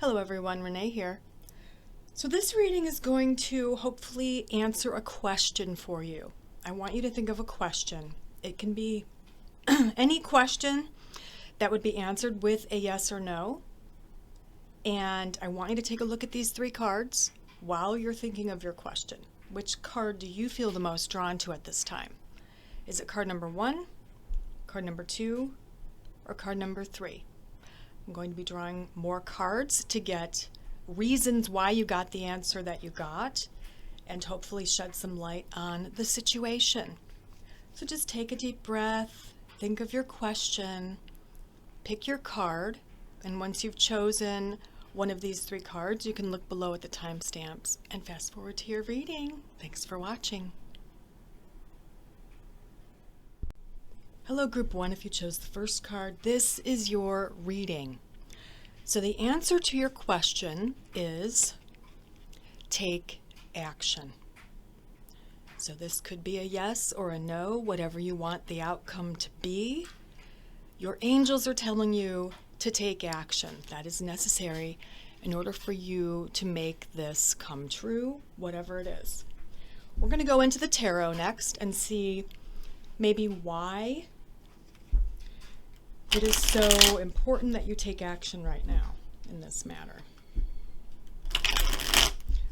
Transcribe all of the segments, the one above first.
Hello everyone, Renee here. So this reading is going to hopefully answer a question for you. I want you to think of a question. It can be any question that would be answered with a yes or no. And I want you to take a look at these three cards while you're thinking of your question. Which card do you feel the most drawn to at this time? Is it card number 1, card number 2, or card number 3? I'm going to be drawing more cards to get reasons why you got the answer that you got and hopefully shed some light on the situation. So just take a deep breath, think of your question, pick your card, and once you've chosen one of these three cards, you can look below at the timestamps and fast forward to your reading. Thanks for watching. Hello Group 1, if you chose the first card, this is your reading. So the answer to your question is take action. So this could be a yes or a no, whatever you want the outcome to be. Your angels are telling you to take action. That is necessary in order for you to make this come true, whatever it is. We're going to go into the tarot next and see maybe why it is so important that you take action right now in this matter.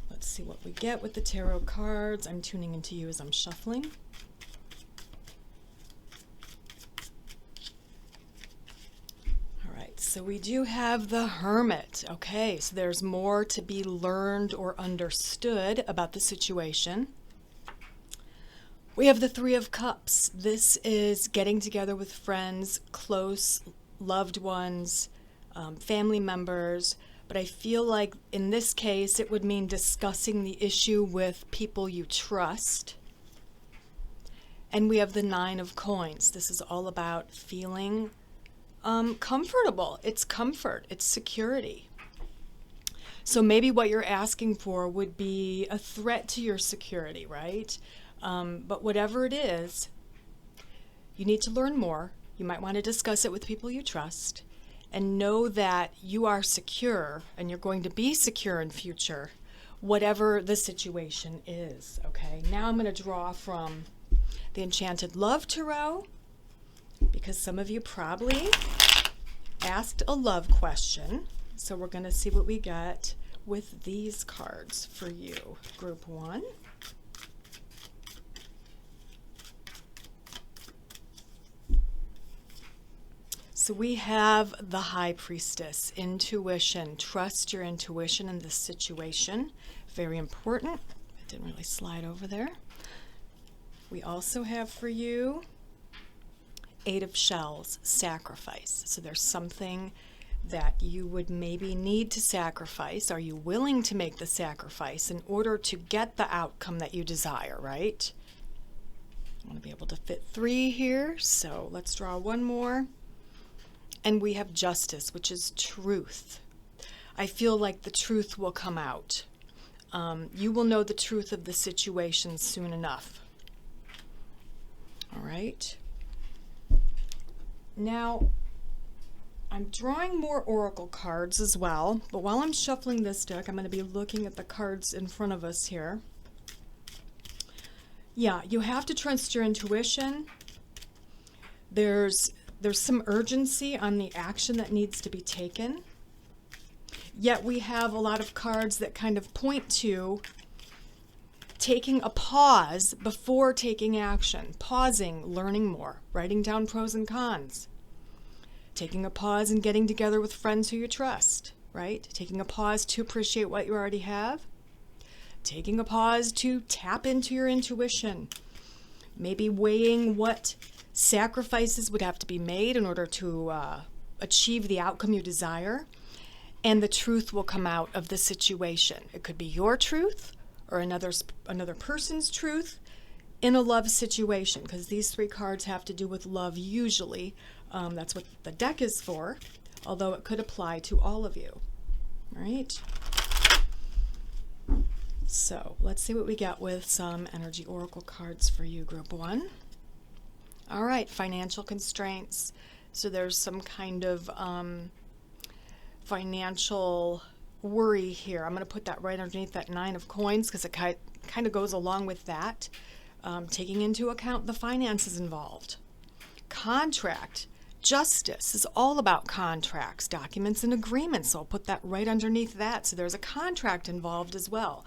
Let's see what we get with the tarot cards. I'm tuning into you as I'm shuffling. All right, so we do have the Hermit. Okay, so there's more to be learned or understood about the situation. We have the Three of Cups. This is getting together with friends, close, loved ones, family members. But I feel like in this case, it would mean discussing the issue with people you trust. And we have the Nine of Coins. This is all about feeling comfortable. It's comfort. It's security. So maybe what you're asking for would be a threat to your security, right? But whatever it is, you need to learn more. You might want to discuss it with people you trust and know that you are secure and you're going to be secure in future, whatever the situation is, okay? Now I'm going to draw from the Enchanted Love Tarot because some of you probably asked a love question. So we're going to see what we get with these cards for you, Group 1. So we have the High Priestess, intuition. Trust your intuition in this situation. Very important. It didn't really slide over there. We also have for you Eight of Shells, sacrifice. So there's something that you would maybe need to sacrifice. Are you willing to make the sacrifice in order to get the outcome that you desire, right? I want to be able to fit 3 here, so let's draw one more. And we have Justice, which is truth. I feel like the truth will come out. You will know the truth of the situation soon enough. All right. Now, I'm drawing more oracle cards as well, but while I'm shuffling this deck, I'm going to be looking at the cards in front of us here. Yeah, you have to trust your intuition. There's some urgency on the action that needs to be taken. Yet we have a lot of cards that kind of point to taking a pause before taking action, pausing, learning more, writing down pros and cons, taking a pause and getting together with friends who you trust, right? Taking a pause to appreciate what you already have, taking a pause to tap into your intuition, maybe weighing what sacrifices would have to be made in order to achieve the outcome you desire, and the truth will come out of the situation. It could be your truth or another person's truth in a love situation, because these 3 cards have to do with love usually. That's what the deck is for, although it could apply to all of you. All right? So let's see what we get with some energy oracle cards for you, Group 1. All right, financial constraints. So there's some kind of financial worry here. I'm going to put that right underneath that 9 of coins because it kind of goes along with that, taking into account the finances involved. Contract. Justice is all about contracts, documents, and agreements. So I'll put that right underneath that. So there's a contract involved as well.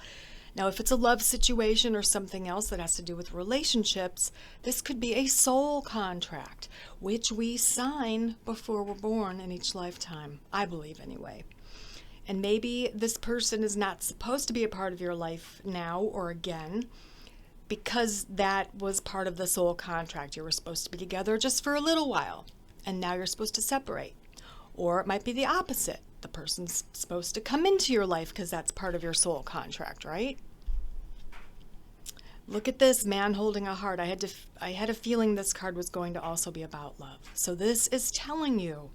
Now, if it's a love situation or something else that has to do with relationships, this could be a soul contract, which we sign before we're born in each lifetime, I believe anyway. And maybe this person is not supposed to be a part of your life now or again, because that was part of the soul contract. You were supposed to be together just for a little while, and now you're supposed to separate. Or it might be the opposite. The person's supposed to come into your life because that's part of your soul contract, right? Look at this man holding a heart. I had a feeling this card was going to also be about love. So this is telling you,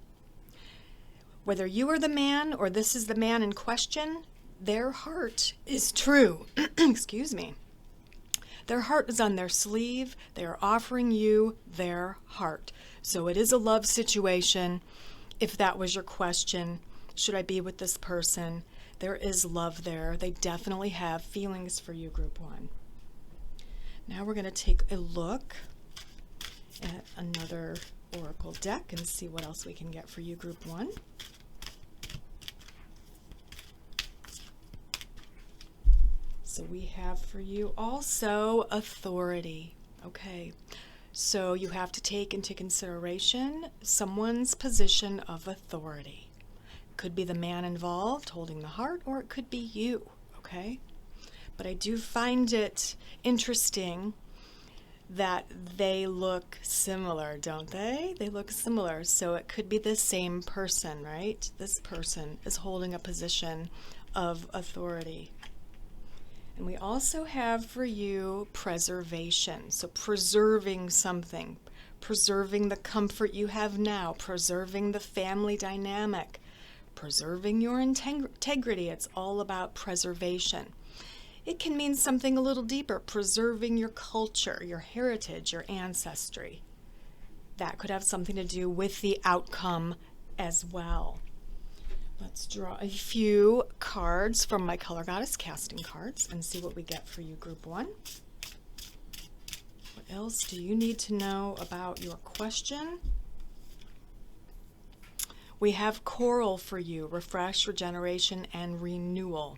whether you are the man or this is the man in question, their heart is true. Excuse me. Their heart is on their sleeve. They are offering you their heart. So it is a love situation. If that was your question, should I be with this person? There is love there. They definitely have feelings for you, Group 1. Now we're going to take a look at another oracle deck and see what else we can get for you, Group 1. So we have for you also authority. Okay, so you have to take into consideration someone's position of authority. Could be the man involved holding the heart, or it could be you, okay? But I do find it interesting that they look similar, don't they? They look similar, so it could be the same person, right? This person is holding a position of authority. And we also have for you preservation, so preserving something, preserving the comfort you have now, preserving the family dynamic, preserving your integrity. It's all about preservation. It can mean something a little deeper, preserving your culture, your heritage, your ancestry. That could have something to do with the outcome as well. Let's draw a few cards from my Color Goddess casting cards and see what we get for you, Group 1. What else do you need to know about your question? We have coral for you, refresh, regeneration, and renewal.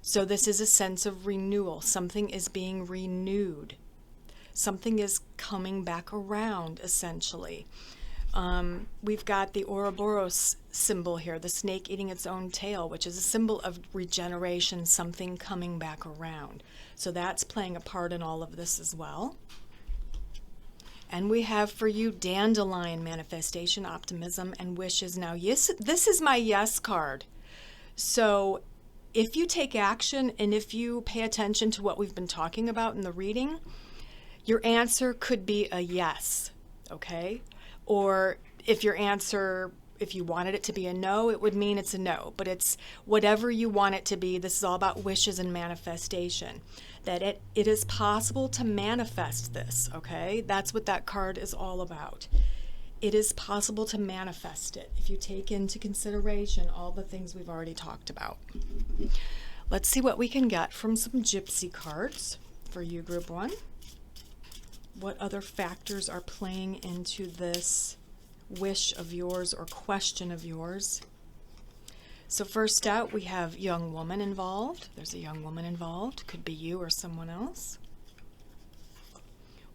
So this is a sense of renewal. Something is being renewed. Something is coming back around, essentially. We've got the Ouroboros symbol here, the snake eating its own tail, which is a symbol of regeneration, something coming back around. So that's playing a part in all of this as well. And we have for you dandelion, manifestation, optimism, and wishes. Now, yes, this is my yes card. So if you take action and if you pay attention to what we've been talking about in the reading, your answer could be a yes, okay? Or if your answer, if you wanted it to be a no, it would mean it's a no. But it's whatever you want it to be. This is all about wishes and manifestation. That it is possible to manifest this, okay? That's what that card is all about. It is possible to manifest it if you take into consideration all the things we've already talked about. Let's see what we can get from some gypsy cards for you, Group 1. What other factors are playing into this wish of yours or question of yours? So first out, we have young woman involved. There's a young woman involved. Could be you or someone else.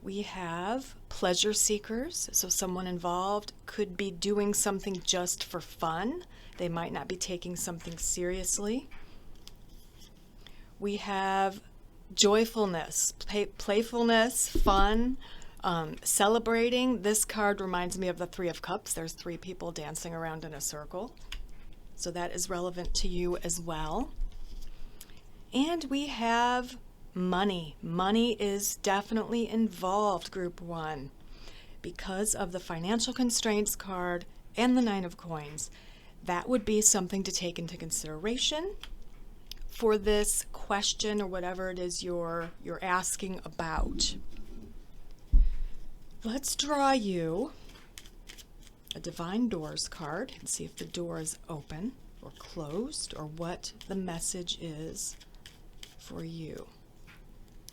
We have pleasure seekers. So someone involved could be doing something just for fun. They might not be taking something seriously. We have joyfulness, playfulness, fun, celebrating. This card reminds me of the Three of Cups. There's 3 people dancing around in a circle. So that is relevant to you as well. And we have money. Money is definitely involved, Group 1, because of the financial constraints card and the 9 of coins. That would be something to take into consideration for this question or whatever it is you're asking about. Let's draw you a Divine Doors card and see if the door is open. or closed, or what the message is for you.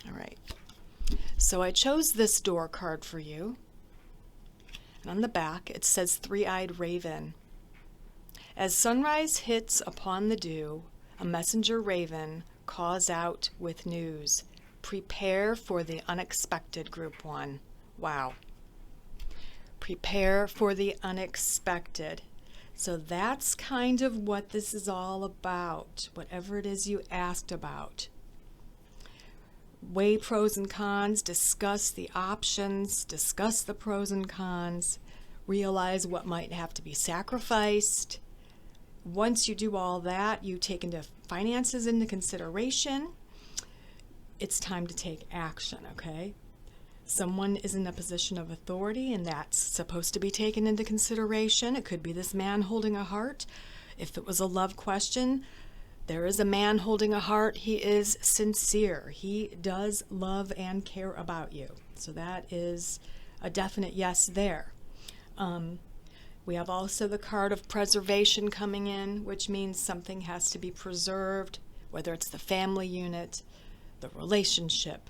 All right. So I chose this door card for you. And on the back, it says Three-Eyed Raven. As sunrise hits upon the dew, a messenger raven calls out with news. Prepare for the unexpected, Group 1. Wow. Prepare for the unexpected. So that's kind of what this is all about, whatever it is you asked about. Weigh pros and cons, discuss the options, discuss the pros and cons, realize what might have to be sacrificed. Once you do all that, you take finances into consideration. It's time to take action, okay? Someone is in a position of authority, and that's supposed to be taken into consideration. It could be this man holding a heart. If it was a love question, there is a man holding a heart. He is sincere. He does love and care about you. So that is a definite yes there. We have also the card of preservation coming in, which means something has to be preserved, whether it's the family unit, the relationship,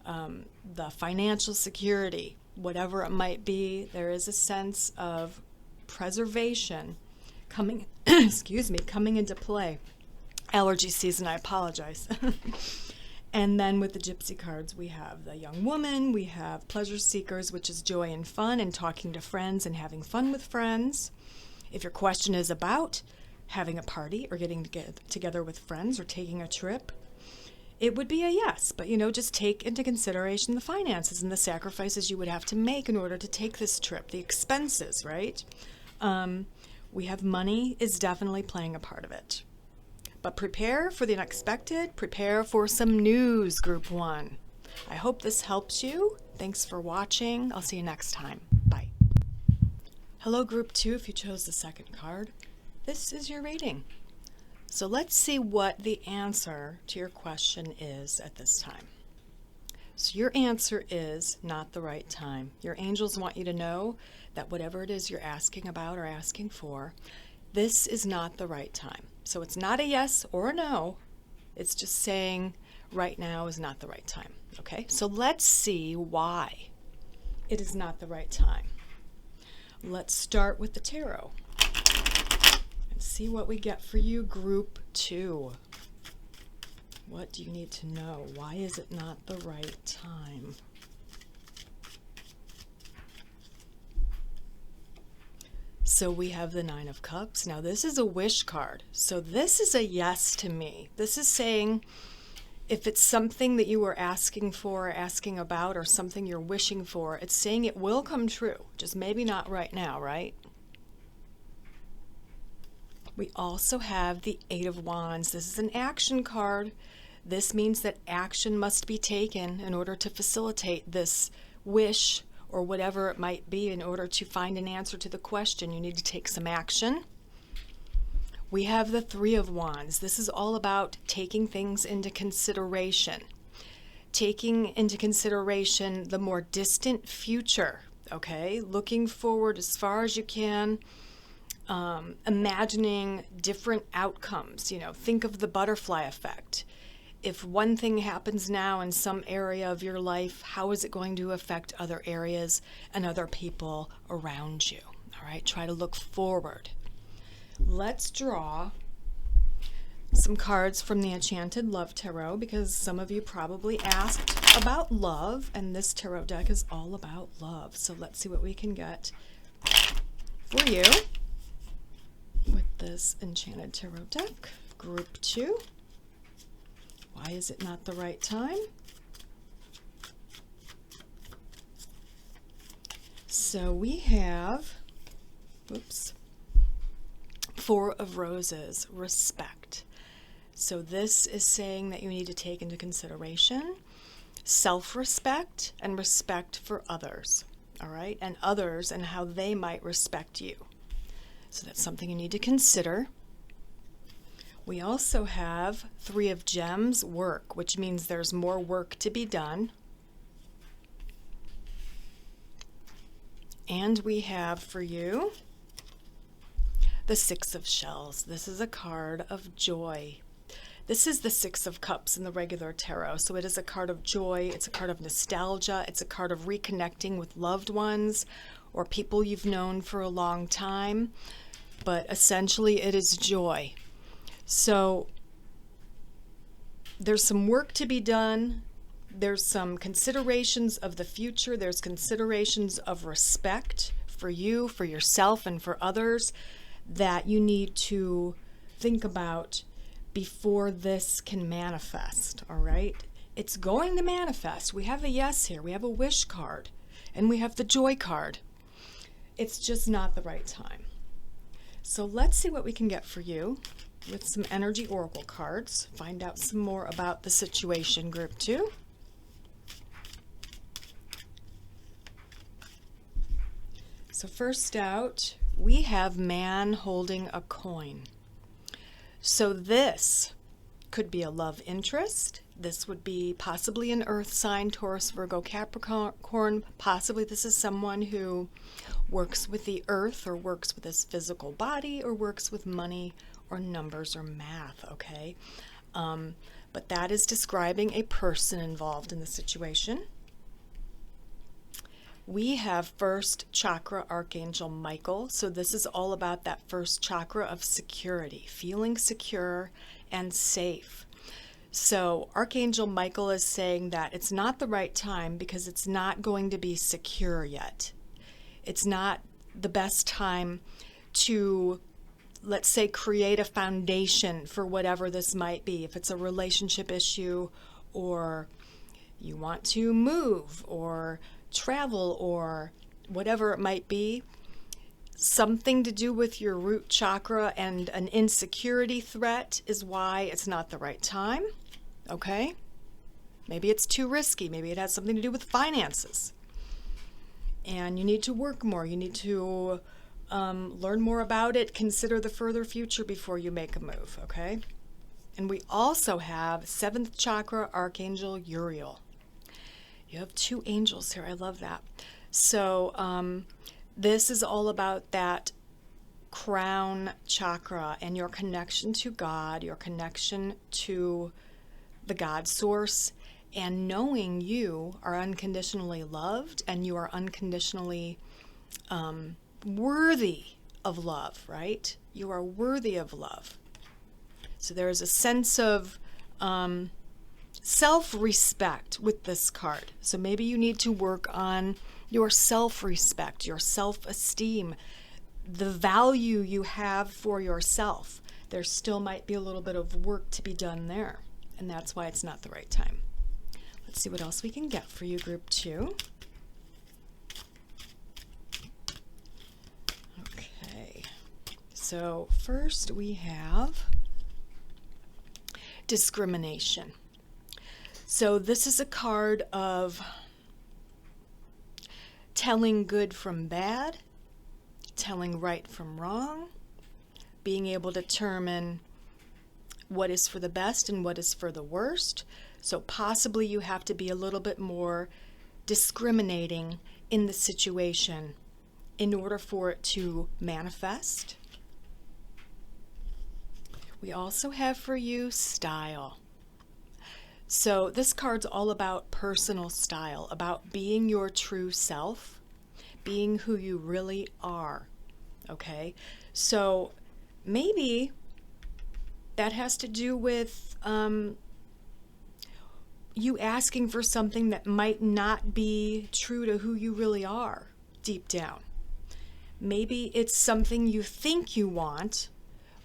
the financial security, whatever it might be. There is a sense of preservation coming, coming into play. Allergy season, I apologize. And then with the gypsy cards, we have the young woman, we have pleasure seekers, which is joy and fun and talking to friends and having fun with friends. If your question is about having a party or getting together with friends or taking a trip, it would be a yes, but just take into consideration the finances and the sacrifices you would have to make in order to take this trip, the expenses, right? We have money is definitely playing a part of it. But prepare for the unexpected, prepare for some news, Group 1. I hope this helps you. Thanks for watching. I'll see you next time. Bye. Hello, Group 2, if you chose the second card. This is your reading. So let's see what the answer to your question is at this time. So your answer is not the right time. Your angels want you to know that whatever it is you're asking about or asking for, this is not the right time. So it's not a yes or a no. It's just saying right now is not the right time. Okay, so let's see why it is not the right time. Let's start with the tarot and see what we get for you, Group 2. What do you need to know? Why is it not the right time? So we have the Nine of Cups. Now this is a wish card. So this is a yes to me. This is saying if it's something that you were asking for, asking about, or something you're wishing for, it's saying it will come true. Just maybe not right now, right? We also have the Eight of Wands. This is an action card. This means that action must be taken in order to facilitate this wish or whatever it might be. In order to find an answer to the question, you need to take some action. We have the Three of Wands. This is all about taking things into consideration. Taking into consideration the more distant future, okay? Looking forward as far as you can. Imagining different outcomes. Think of the butterfly effect. If one thing happens now in some area of your life, how is it going to affect other areas and other people around you? All right, try to look forward. Let's draw some cards from the Enchanted Love Tarot, because some of you probably asked about love, and this tarot deck is all about love. So let's see what we can get for you with this Enchanted Tarot deck. Group 2. Why is it not the right time? So we have, Four of Roses, respect. So this is saying that you need to take into consideration self-respect and respect for others, all right? And others and how they might respect you. So that's something you need to consider. We also have Three of Gems, work, which means there's more work to be done. And we have for you the Six of Shells. This is a card of joy. This is the Six of Cups in the regular tarot. So it is a card of joy. It's a card of nostalgia. It's a card of reconnecting with loved ones or people you've known for a long time. But essentially it is joy. So there's some work to be done. There's some considerations of the future. There's considerations of respect for you, for yourself, and for others that you need to think about before this can manifest, all right? It's going to manifest. We have a yes here. We have a wish card, and we have the joy card. It's just not the right time. So let's see what we can get for you with some energy oracle cards. Find out some more about the situation, group 2. So first out, we have man holding a coin. So this could be a love interest. This would be possibly an earth sign, Taurus, Virgo, Capricorn. Possibly this is someone who works with the earth or works with his physical body or works with money or numbers or math, okay? But that is describing a person involved in the situation. We have first chakra Archangel Michael. So this is all about that first chakra of security, feeling secure and safe. So Archangel Michael is saying that it's not the right time because it's not going to be secure yet. It's not the best time to, let's say, create a foundation for whatever this might be. If it's a relationship issue, or you want to move or travel or whatever it might be, something to do with your root chakra and an insecurity threat is why it's not the right time, okay? Maybe it's too risky. Maybe it has something to do with finances. And you need to work more. You need to learn more about it. Consider the further future before you make a move, okay? And we also have 7th chakra Archangel Uriel. You have 2 angels here. I love that. So this is all about that crown chakra and your connection to God, your connection to the God source, and knowing you are unconditionally loved and you are unconditionally worthy of love, right? You are worthy of love. So there is a sense of self-respect with this card. So maybe you need to work on your self-respect, your self-esteem, the value you have for yourself. There still might be a little bit of work to be done there, and that's why it's not the right time. Let's see what else we can get for you, group 2. Okay, so first we have discrimination. So this is a card of telling good from bad, telling right from wrong, being able to determine what is for the best and what is for the worst. So possibly you have to be a little bit more discriminating in the situation in order for it to manifest. We also have for you style. So this card's all about personal style, about being your true self, being who you really are, okay? So maybe that has to do with you asking for something that might not be true to who you really are deep down. Maybe it's something you think you want,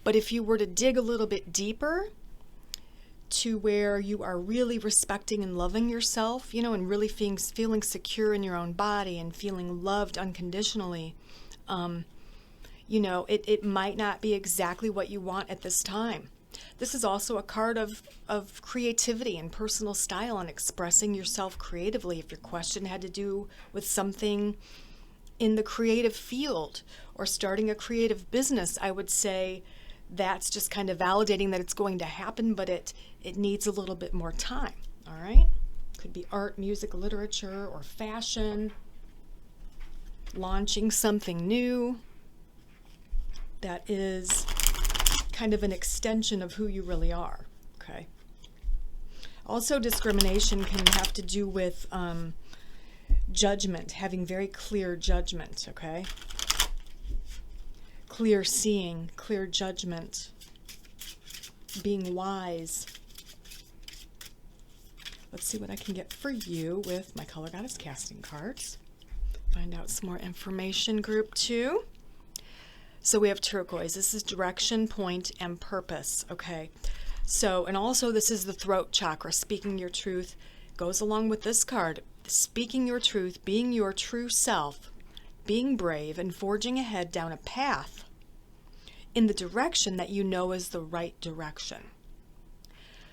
but if you were to dig a little bit deeper, to where you are really respecting and loving yourself, you know, and really feeling secure in your own body and feeling loved unconditionally, you know, it might not be exactly what you want at this time. This is also a card of creativity and personal style and expressing yourself creatively. If your question had to do with something in the creative field or starting a creative business, I would say that's just kind of validating that it's going to happen, but it needs a little bit more time, all right? Could be art, music, literature, or fashion, launching something new. that is kind of an extension of who you really are, okay? Also, discrimination can have to do with judgment, having very clear judgment, okay? Clear seeing, clear judgment, being wise. Let's see what I can get for you with my Color Goddess casting cards. Find out some more information, group 2. So we have turquoise. This is direction, point, and purpose, okay? So, and also this is the throat chakra. Speaking your truth goes along with this card. Speaking your truth, being your true self, being brave, and forging ahead down a path in the direction that you know is the right direction.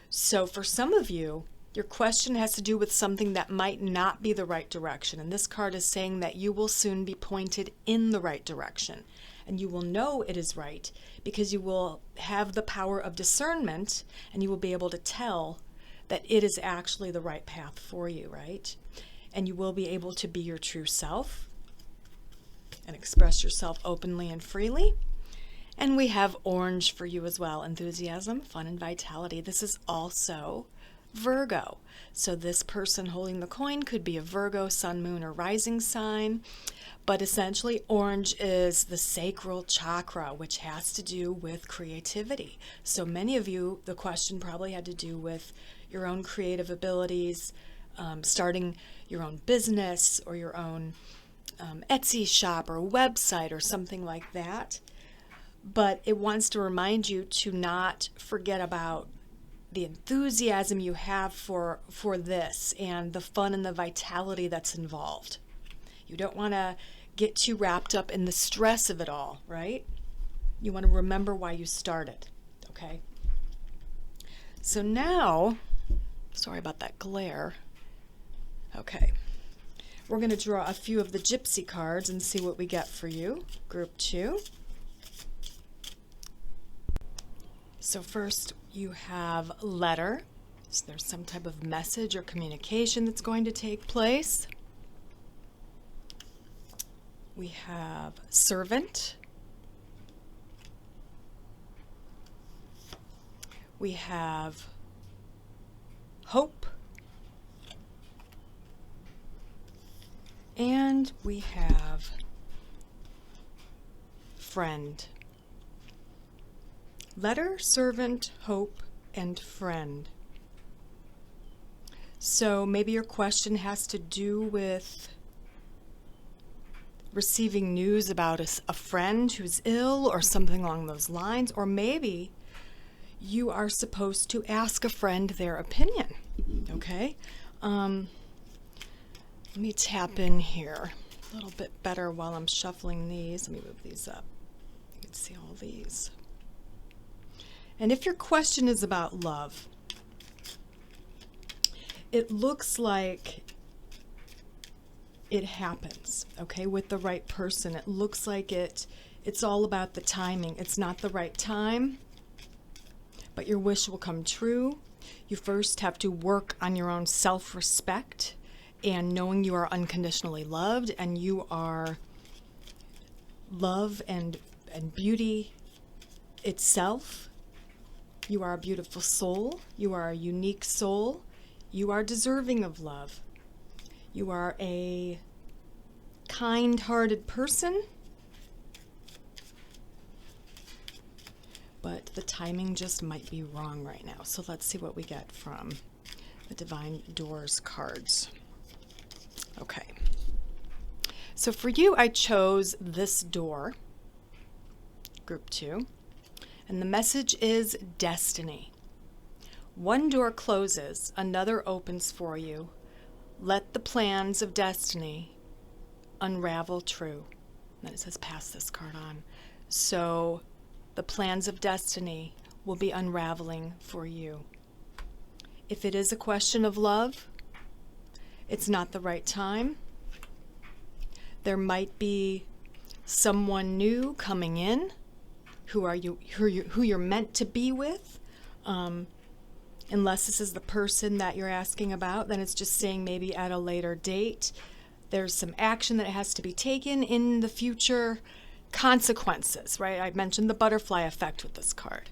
So for some of you, your question has to do with something that might not be the right direction. And this card is saying that you will soon be pointed in the right direction. And you will know it is right because you will have the power of discernment and you will be able to tell that it is actually the right path for you, right? And you will be able to be your true self and express yourself openly and freely. And we have orange for you as well, enthusiasm, fun, and vitality. This is also Virgo. So this person holding the coin could be a Virgo, sun, moon, or rising sign. But essentially, orange is the sacral chakra, which has to do with creativity. So many of you, the question probably had to do with your own creative abilities, starting your own business or your own Etsy shop or website or something like that. But it wants to remind you to not forget about the enthusiasm you have for this and the fun and the vitality that's involved. You don't want to get too wrapped up in the stress of it all, right? You want to remember why you started, okay? So now, sorry about that glare. Okay, we're going to draw a few of the gypsy cards and see what we get for you, group 2. So first you have letter. So there's some type of message or communication that's going to take place. We have servant. We have hope. And we have friend. Letter, servant, hope, and friend. So maybe your question has to do with receiving news about a friend who's ill or something along those lines, or maybe you are supposed to ask a friend their opinion, okay? Let me tap in here a little bit better while I'm shuffling these. Let me move these up. You can see all these. And if your question is about love, it looks like it happens, okay, with the right person. It looks like it's all about the timing. It's not the right time, but your wish will come true. You first have to work on your own self-respect and knowing you are unconditionally loved and you are love and beauty itself. You are a beautiful soul. You are a unique soul. You are deserving of love. You are a kind-hearted person. But the timing just might be wrong right now. So let's see what we get from the Divine Doors cards. Okay. So for you, I chose this door, group 2. And the message is destiny. One door closes, another opens for you. Let the plans of destiny unravel true. And then it says pass this card on. So the plans of destiny will be unraveling for you. If it is a question of love, it's not the right time. There might be someone new coming in who you're meant to be with. Unless this is the person that you're asking about, then it's just saying maybe at a later date. There's some action that has to be taken in the future consequences, right? I mentioned the butterfly effect with this card.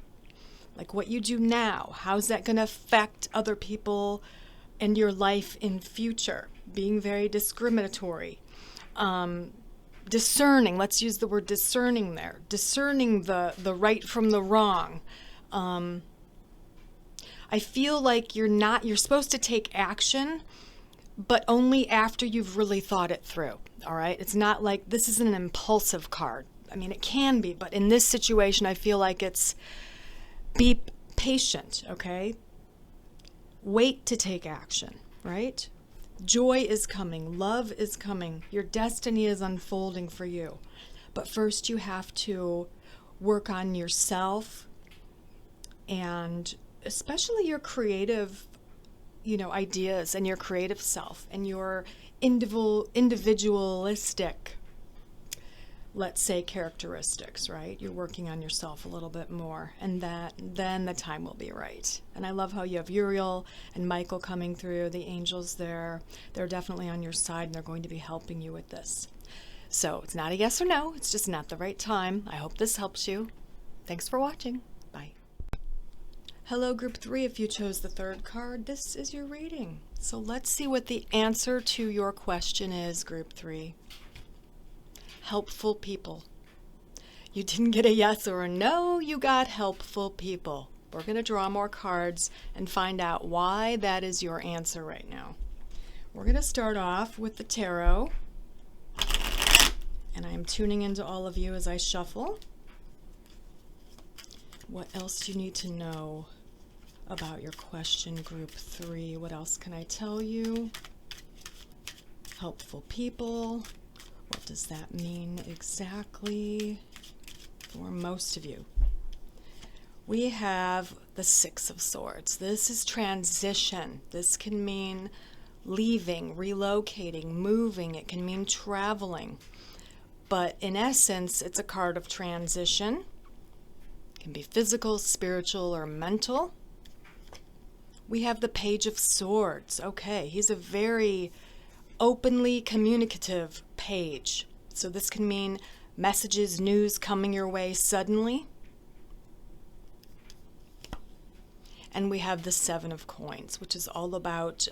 Like what you do now, how's that going to affect other people and your life in future? Being very discriminatory. Discerning, let's use the word discerning there. Discerning the right from the wrong. I feel like you're supposed to take action, but only after you've really thought it through, all right? It's not like this is an impulsive card. I mean, it can be, but in this situation, I feel like it's be patient, okay? Wait to take action, right? Joy is coming. Love is coming. Your destiny is unfolding for you. But first you have to work on yourself and especially your creative, ideas and your creative self and your individualistic, let's say, characteristics, right? You're working on yourself a little bit more, and then the time will be right. And I love how you have Uriel and Michael coming through, the angels there. They're definitely on your side, and they're going to be helping you with this. So it's not a yes or no, it's just not the right time. I hope this helps you. Thanks for watching. Bye. Hello, Group 3. If you chose the third card, this is your reading. So let's see what the answer to your question is, Group 3. Helpful people. You didn't get a yes or a no, you got helpful people. We're going to draw more cards and find out why that is your answer right now. We're going to start off with the tarot, and I'm tuning into all of you as I shuffle. What else do you need to know about your question, Group 3? What else can I tell you? Helpful people. What does that mean exactly for most of you? We have the Six of Swords. This is transition. This can mean leaving, relocating, moving. It can mean traveling. But in essence, it's a card of transition. It can be physical, spiritual, or mental. We have the Page of Swords. Okay, he's a very openly communicative page. So this can mean messages, news coming your way suddenly. And we have the Seven of Coins, which is all about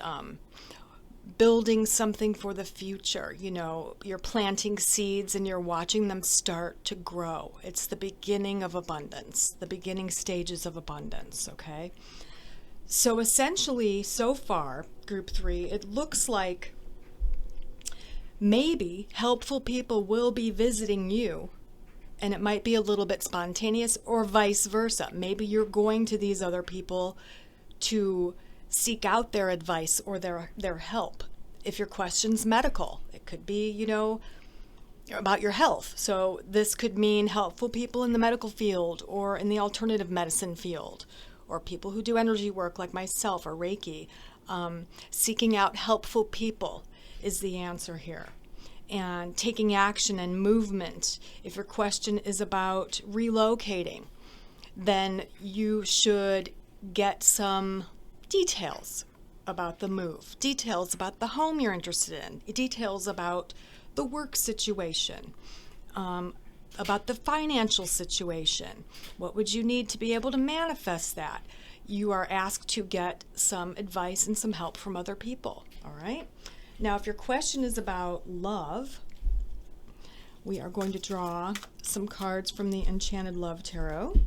building something for the future. You're planting seeds and you're watching them start to grow. It's the beginning of abundance, the beginning stages of abundance, okay? So essentially, so far, Group 3, it looks like maybe helpful people will be visiting you, and it might be a little bit spontaneous, or vice versa. Maybe you're going to these other people to seek out their advice or their help. If your question's medical, it could be, about your health. So this could mean helpful people in the medical field or in the alternative medicine field, or people who do energy work like myself or Reiki. Seeking out helpful people is the answer here. And taking action and movement. If your question is about relocating, then you should get some details about the move, details about the home you're interested in, details about the work situation, about the financial situation. What would you need to be able to manifest that? You are asked to get some advice and some help from other people, all right? Now, if your question is about love, we are going to draw some cards from the Enchanted Love Tarot,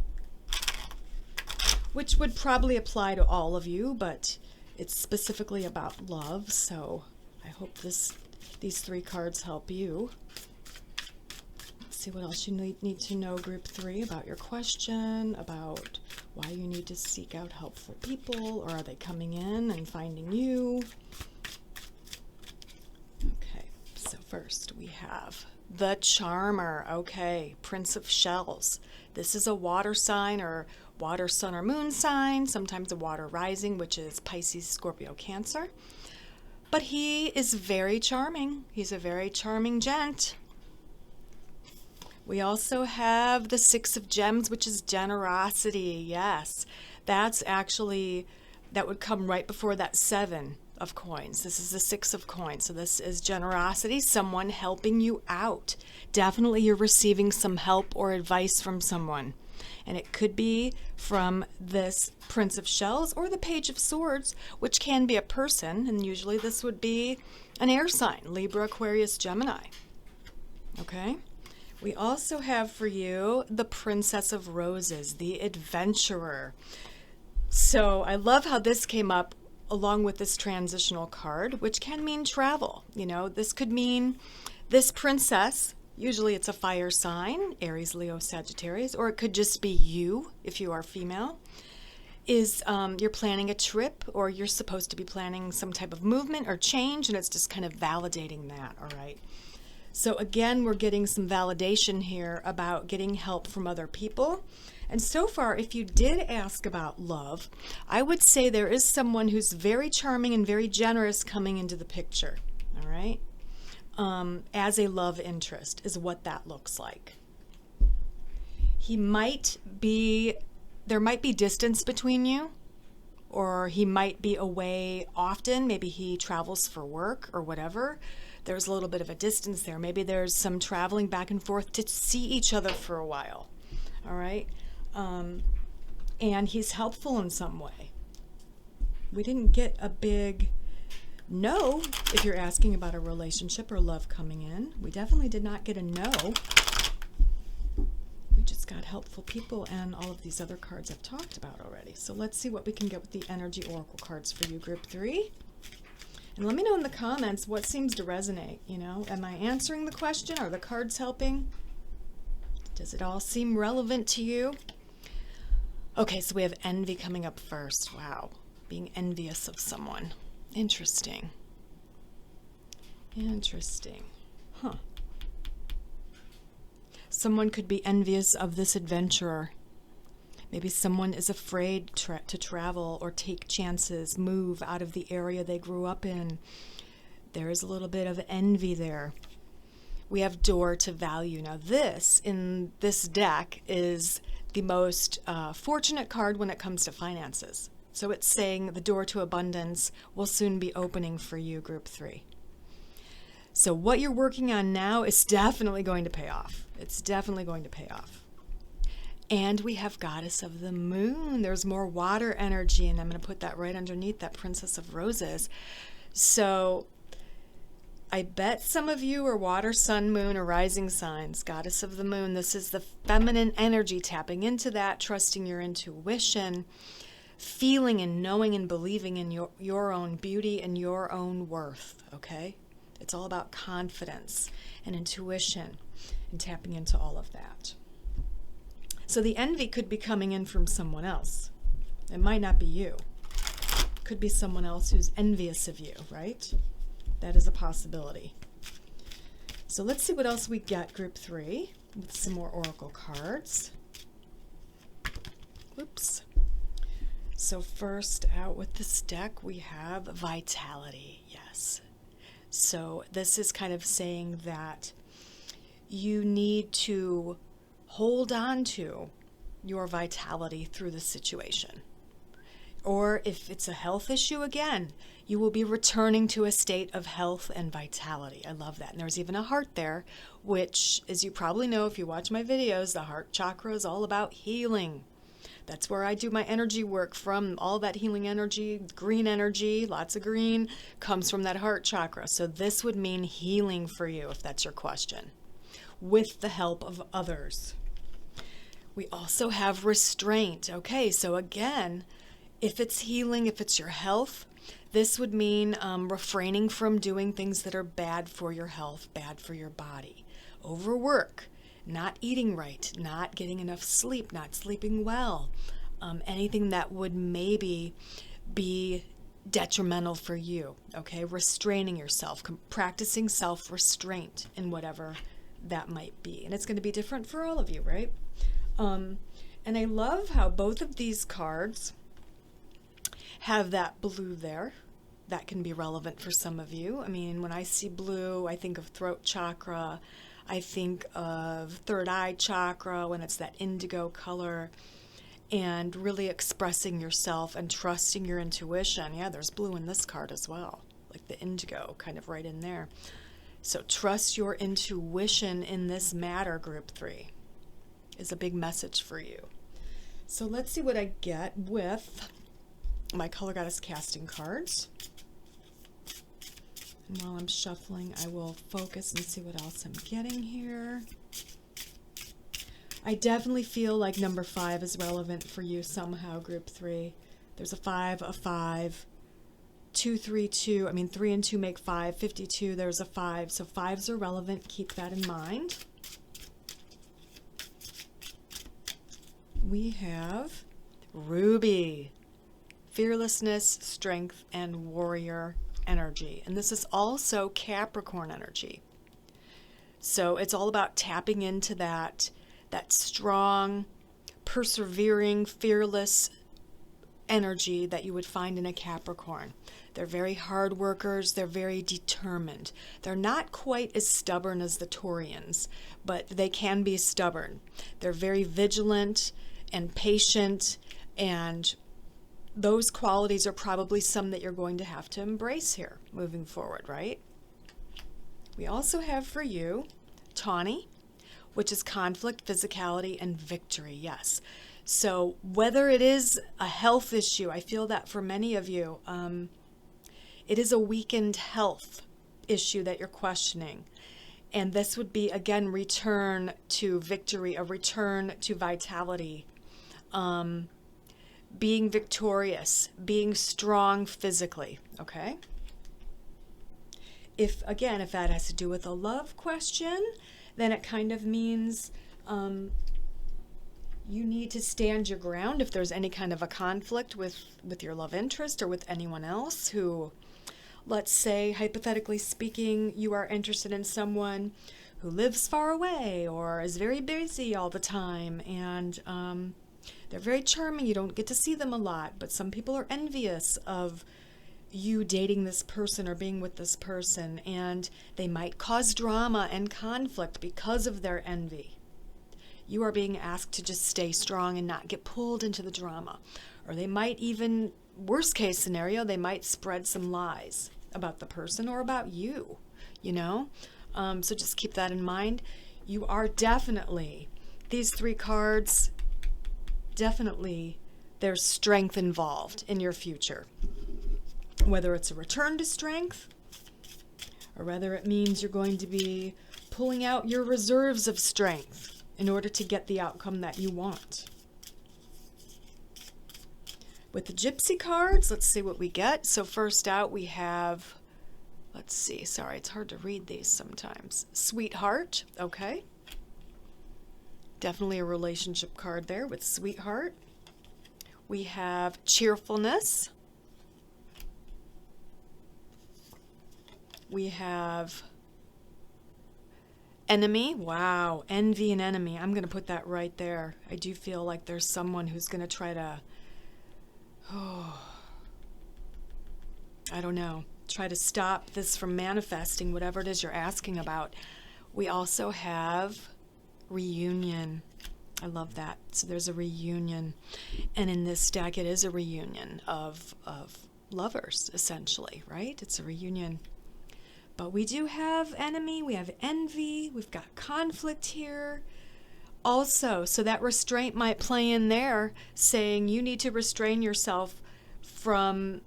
which would probably apply to all of you, but it's specifically about love, so I hope these three cards help you. Let's see what else you need to know, Group 3, about your question, about why you need to seek out helpful people, or are they coming in and finding you? Okay, so first we have the Charmer. Okay, Prince of Shells. This is a water sign or water, sun, or moon sign, sometimes a water rising, which is Pisces, Scorpio, Cancer. But he is very charming. He's a very charming gent. We also have the Six of Gems, which is generosity. Yes, that would come right before that Seven of coins. This is the 6 of coins. So this is generosity, someone helping you out. Definitely you're receiving some help or advice from someone. And it could be from this Prince of Shells or the Page of Swords, which can be a person. And usually this would be an air sign, Libra, Aquarius, Gemini. Okay? We also have for you the Princess of Roses, the adventurer. So I love how this came up along with this transitional card, which can mean travel. You know, this could mean this princess, usually it's a fire sign, Aries, Leo, Sagittarius, or it could just be you if you are female, is you're planning a trip or you're supposed to be planning some type of movement or change, and it's just kind of validating that, all right? So again, we're getting some validation here about getting help from other people. And so far, if you did ask about love, I would say there is someone who's very charming and very generous coming into the picture, all right? As a love interest is what that looks like. There might be distance between you, or he might be away often. Maybe he travels for work or whatever. There's a little bit of a distance there. Maybe there's some traveling back and forth to see each other for a while, all right? And he's helpful in some way. We didn't get a big no if you're asking about a relationship or love coming in. We definitely did not get a no. We just got helpful people and all of these other cards I've talked about already. So let's see what we can get with the energy oracle cards for you, group 3. And let me know in the comments what seems to resonate, you know. Am I answering the question? Are the cards helping? Does it all seem relevant to you? Okay, so we have envy coming up first. Wow, being envious of someone. Interesting. Interesting. Huh. Someone could be envious of this adventurer. Maybe someone is afraid to travel or take chances, move out of the area they grew up in. There is a little bit of envy there. We have door to value. Now this, in this deck, is the most fortunate card when it comes to finances. So it's saying the door to abundance will soon be opening for you, group 3. So what you're working on now is definitely going to pay off. It's definitely going to pay off. And we have Goddess of the Moon. There's more water energy, and I'm going to put that right underneath that Princess of Roses. So I bet some of you are water, sun, moon, or rising signs. Goddess of the Moon. This is the feminine energy, tapping into that, trusting your intuition, feeling and knowing and believing in your own beauty and your own worth, okay? It's all about confidence and intuition and tapping into all of that. So the envy could be coming in from someone else. It might not be you. It could be someone else who's envious of you, right? That is a possibility. So let's see what else we get, group 3, with some more oracle cards. Oops. So first out with this deck, we have vitality. Yes. So this is kind of saying that you need to hold on to your vitality through the situation. Or if it's a health issue, again, you will be returning to a state of health and vitality. I love that. And there's even a heart there, which, as you probably know if you watch my videos, the heart chakra is all about healing. That's where I do my energy work from. All that healing energy, green energy, lots of green, comes from that heart chakra. So this would mean healing for you, if that's your question, with the help of others. We also have restraint. Okay, so again, if it's healing, if it's your health, this would mean refraining from doing things that are bad for your health, bad for your body. Overwork, not eating right, not getting enough sleep, not sleeping well, anything that would maybe be detrimental for you, okay? Restraining yourself, practicing self-restraint in whatever that might be. And it's going to be different for all of you, right? And I love how both of these cards have that blue there. That can be relevant for some of you. I mean, when I see blue, I think of throat chakra. I think of third eye chakra when it's that indigo color. and really expressing yourself and trusting your intuition. Yeah, there's blue in this card as well, like the indigo kind of right in there. So trust your intuition in this matter, group 3, is a big message for you. So let's see what I get with my Color Goddess casting cards. And while I'm shuffling, I will focus and see what else I'm getting here. I definitely feel like number 5 is relevant for you somehow, group 3. There's a 5, 2, 3, 2. I mean, 3 and 2 make 5. 52, there's a 5. So 5s are relevant. Keep that in mind. We have Ruby. Fearlessness, strength, and warrior energy. And this is also Capricorn energy. So it's all about tapping into that strong, persevering, fearless energy that you would find in a Capricorn. They're very hard workers. They're very determined. They're not quite as stubborn as the Taurians, but they can be stubborn. They're very vigilant and patient, and those qualities are probably some that you're going to have to embrace here moving forward, right? We also have for you Tawny, which is conflict, physicality, and victory. Yes. So whether it is a health issue, I feel that for many of you, it is a weakened health issue that you're questioning. And this would be, again, return to victory, a return to vitality, being victorious, being strong physically, okay? If that has to do with a love question, then it kind of means you need to stand your ground if there's any kind of a conflict with your love interest or with anyone else who, let's say, hypothetically speaking, you are interested in someone who lives far away or is very busy all the time, and they're very charming. You don't get to see them a lot, but some people are envious of you dating this person or being with this person, and they might cause drama and conflict because of their envy. You are being asked to just stay strong and not get pulled into the drama. Or they might even, worst case scenario, they might spread some lies about the person or about you, you know? So just keep that in mind. You are definitely, these 3 cards, definitely there's strength involved in your future. Whether it's a return to strength, or whether it means you're going to be pulling out your reserves of strength in order to get the outcome that you want. With the Gypsy cards, let's see what we get. So first out we have, let's see, sorry, it's hard to read these sometimes. Sweetheart, okay. Definitely a relationship card there with Sweetheart. We have Cheerfulness. We have Enemy. Wow, Envy and Enemy. I'm going to put that right there. I do feel like there's someone who's going to try to, I don't know, try to stop this from manifesting, whatever it is you're asking about. We also have Reunion. I love that. So there's a reunion. And in this deck, it is a reunion of lovers, essentially, right? It's a reunion. But we do have Enemy, we have Envy, we've got conflict here. Also, so that restraint might play in there, saying you need to restrain yourself from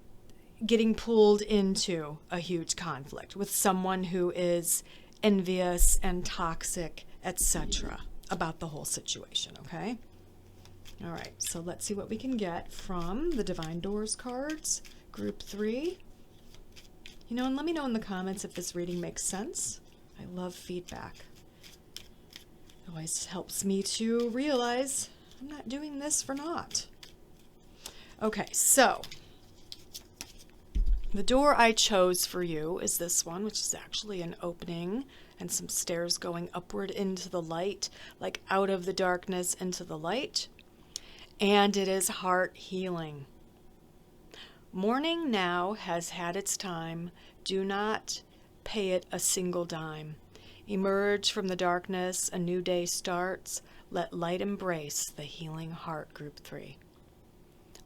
getting pulled into a huge conflict with someone who is envious and toxic, etc. about the whole situation, okay? All right, so let's see what we can get from the Divine Doors cards, group 3. You know, and let me know in the comments if this reading makes sense. I love feedback. It always helps me to realize I'm not doing this for naught. Okay, so the door I chose for you is this one, which is actually an opening and some stairs going upward into the light, like out of the darkness into the light. And it is heart healing. Mourning now has had its time. Do not pay it a single dime. Emerge from the darkness, a new day starts. Let light embrace the healing heart, group 3.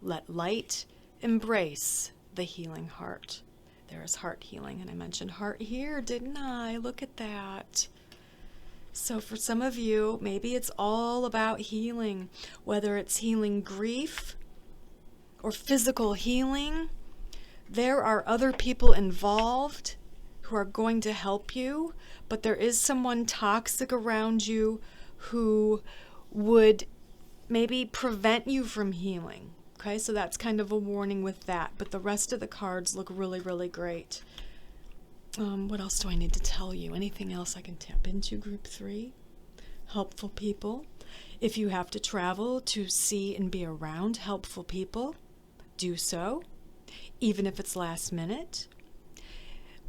Let light embrace the healing heart. There is heart healing, and I mentioned heart here, didn't I? Look at that. So for some of you, maybe it's all about healing, whether it's healing grief or physical healing. There are other people involved who are going to help you, but there is someone toxic around you who would maybe prevent you from healing. Okay, so that's kind of a warning with that, but the rest of the cards look really, really great. What else do I need to tell you? Anything else I can tap into, group 3? Helpful people. If you have to travel to see and be around helpful people, do so, even if it's last minute.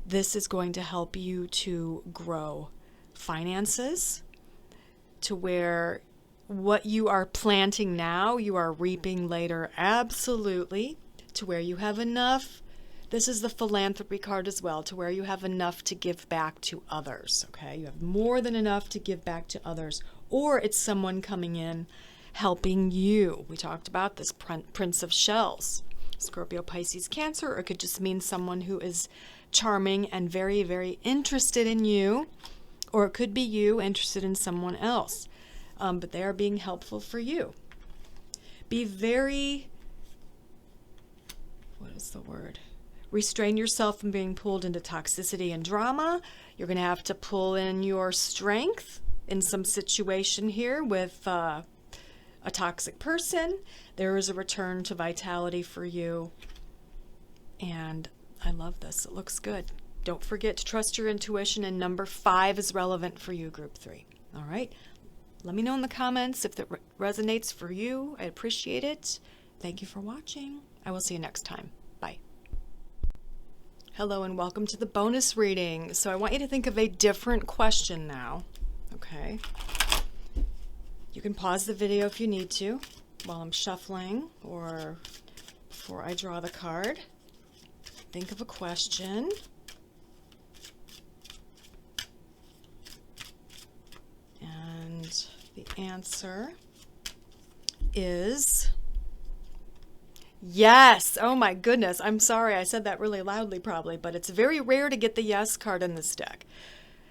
This is going to help you to grow finances to where what you are planting now, you are reaping later, absolutely, to where you have enough. This is the philanthropy card as well, to where you have enough to give back to others, okay? You have more than enough to give back to others, or it's someone coming in helping you. We talked about this Prince of Shells, Scorpio, Pisces, Cancer, or it could just mean someone who is charming and very, very interested in you, or it could be you interested in someone else. But they are being helpful for you. Be very, what is the word? Restrain yourself from being pulled into toxicity and drama. You're going to have to pull in your strength in some situation here with a toxic person. There is a return to vitality for you. And I love this. It looks good. Don't forget to trust your intuition, and number 5 is relevant for you, group 3. All right? Let me know in the comments if that resonates for you. I appreciate it. Thank you for watching. I will see you next time. Bye. Hello and welcome to the bonus reading. So I want you to think of a different question now. Okay. You can pause the video if you need to while I'm shuffling or before I draw the card. Think of a question. And the answer is yes. Oh my goodness. I'm sorry. I said that really loudly probably, but it's very rare to get the yes card in this deck.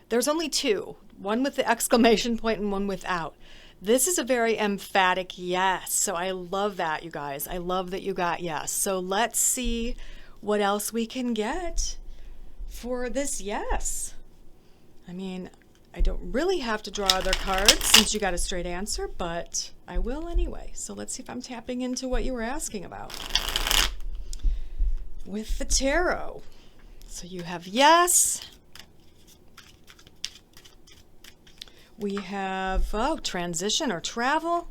There's only 2, one with the exclamation point and one without. This is a very emphatic yes. So I love that, you guys. I love that you got yes. So let's see what else we can get for this yes. I mean, I don't really have to draw other cards since you got a straight answer, but I will anyway. So let's see if I'm tapping into what you were asking about with the tarot. So you have yes. We have transition or travel.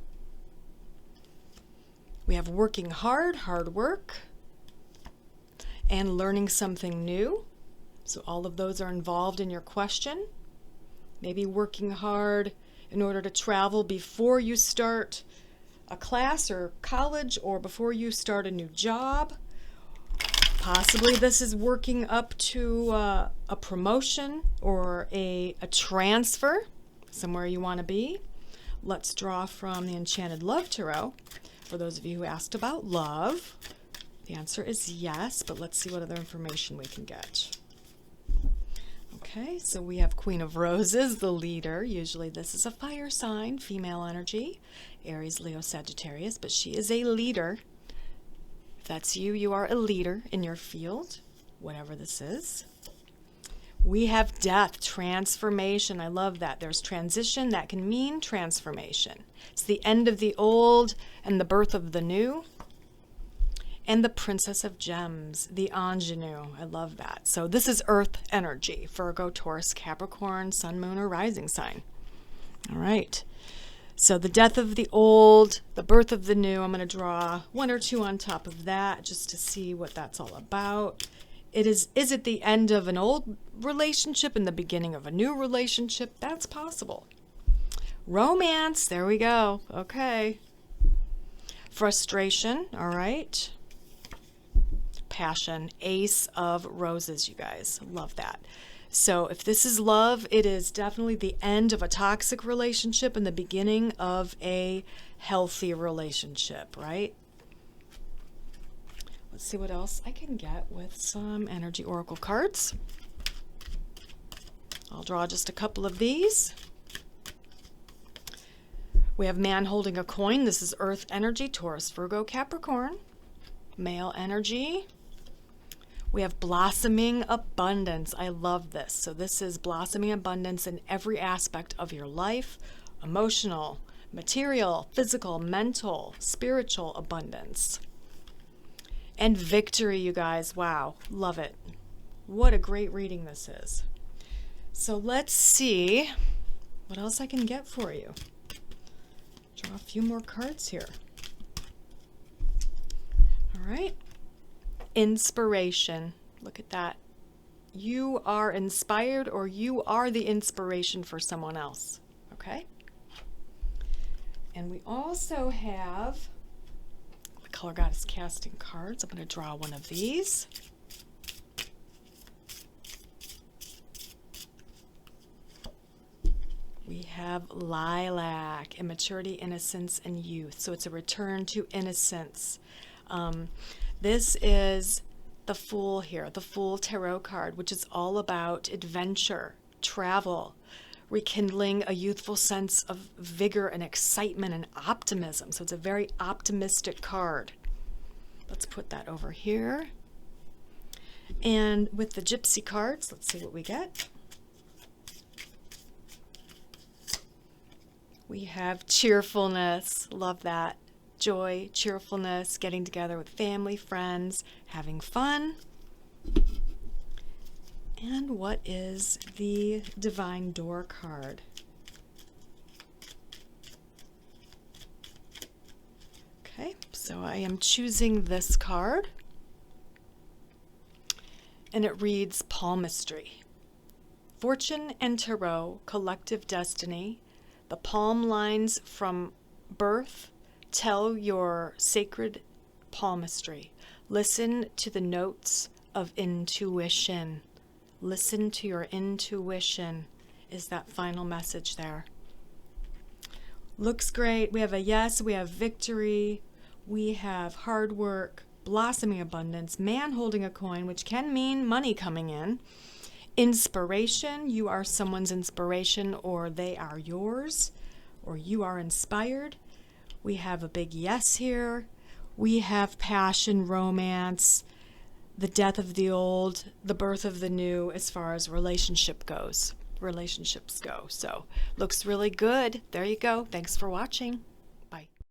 We have working hard work, and learning something new. So all of those are involved in your question. Maybe working hard in order to travel before you start a class or college, or before you start a new job. Possibly this is working up to a promotion or a transfer somewhere you want to be. Let's draw from the Enchanted Love Tarot. For those of you who asked about love, the answer is yes, but let's see what other information we can get. Okay, so we have Queen of Roses, the leader. Usually this is a fire sign, female energy, Aries, Leo, Sagittarius, but she is a leader. If that's you, you are a leader in your field, whatever this is. We have death, transformation. I love that. There's transition. That can mean transformation. It's the end of the old and the birth of the new. And the Princess of Gems, the ingenue. I love that. So this is Earth energy, Virgo, Taurus, Capricorn, Sun, Moon, or Rising sign. All right. So the death of the old, the birth of the new. I'm going to draw 1 or 2 on top of that just to see what that's all about. Is it the end of an old relationship and the beginning of a new relationship? That's possible. Romance, there we go. Okay. Frustration, all right. Passion, Ace of Roses, you guys. Love that. So if this is love, it is definitely the end of a toxic relationship and the beginning of a healthy relationship, right? Let's see what else I can get with some energy oracle cards. I'll draw just a couple of these. We have man holding a coin. This is earth energy, Taurus, Virgo, Capricorn. Male energy. We have blossoming abundance. I love this. So this is blossoming abundance in every aspect of your life. Emotional, material, physical, mental, spiritual abundance. And victory, you guys. Wow, love it. What a great reading this is. So let's see what else I can get for you. Draw a few more cards here. All right. Inspiration. Look at that. You are inspired, or you are the inspiration for someone else. Okay? And we also have the color goddess casting cards. I'm going to draw one of these. We have lilac, immaturity, innocence, and youth. So it's a return to innocence. This is the Fool here, the Fool Tarot card, which is all about adventure, travel, rekindling a youthful sense of vigor and excitement and optimism. So it's a very optimistic card. Let's put that over here. And with the Gypsy cards, let's see what we get. We have cheerfulness. Love that. Joy, cheerfulness, getting together with family, friends, having fun. And what is the Divine Door card? Okay, so I am choosing this card. And it reads Palmistry. Fortune and Tarot, collective destiny. The palm lines from birth tell your sacred palmistry. Listen to the notes of intuition. Listen to your intuition is that final message there. Looks great. We have a yes, we have victory, we have hard work, blossoming abundance, man holding a coin, which can mean money coming in. Inspiration, you are someone's inspiration, or they are yours, or you are inspired. We have a big yes here. We have passion, romance, the death of the old, the birth of the new, as far as relationships go. So looks really good. There you go. Thanks for watching.